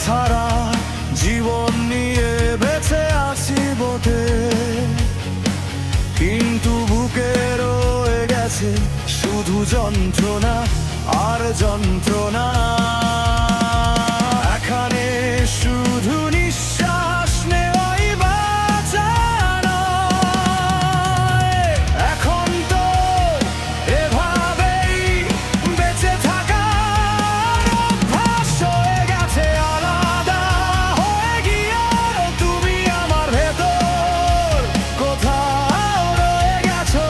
ছাড়া জীবন নিয়ে বেঁচে আছি বটে, কিন্তু বুকে রয়ে গেছে শুধু যন্ত্রণা আর যন্ত্রণা। এখানে শুধু নিঃশ্বাস নেওয়াই বাঁচা নয়, এখন তো এভাবেই বেঁচে থাকার অভ্যাস হয়ে গেছে আলাদা হয়ে গিয়ে তুমি আমার ভেতর কোথাও রয়ে গেছো।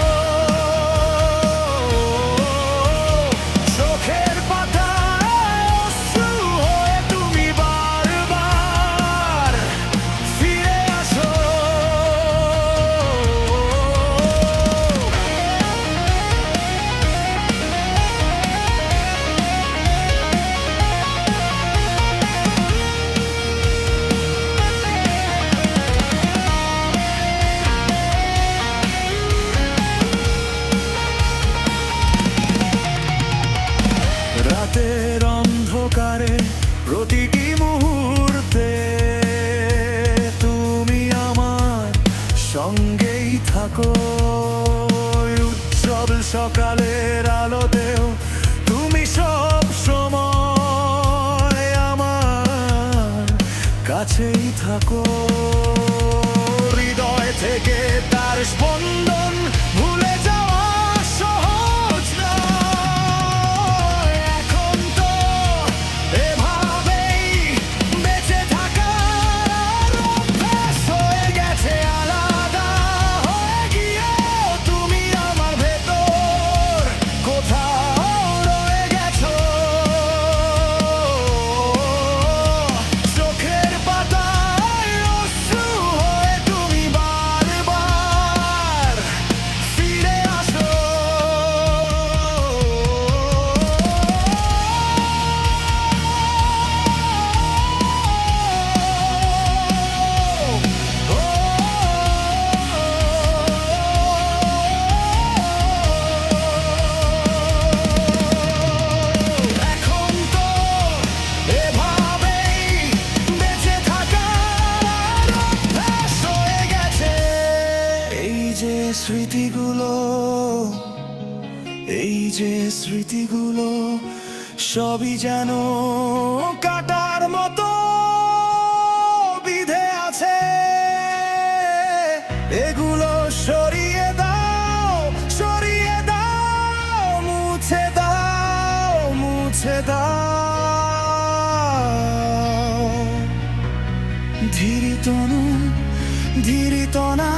চোখের পাতায় অশ্রু হয়ে তুমি বারবার ফিরে আসো। রাতের অন্ধকারে প্রতিটি মুহূর্তে তুমি আমার সঙ্গেই থাকো। উজ্জ্বল সকালের আলোতেও তুমি সব সময় আমার কাছেই থাকো। হৃদয় থেকে তার স্পন্দন ভুলে যাওয়া সহজ নয়, এখন তো এভাবেই বেঁচে থাকার অভ্যাস হয়ে গেছে আলাদা হয়ে গিয়ে তুমি আমার ভেতর কোথাও রয়ে গেছো। চোখের পাতায় অশ্রু হয়ে তুমি বারবার ফিরে আসো। এখন তো এভাবেই বেঁচে থাকার অভ্যাস হয়ে গেছে। এই যে স্মৃতিগুলো, এই যে স্মৃতিগুলো সবই যেন কাটার মতো বিধে আছে। এগুলো সরিয়ে দাও, সরিয়ে দাও, মুছে দাও, মুছে দাও। ধীরিতনু ধীরিতনা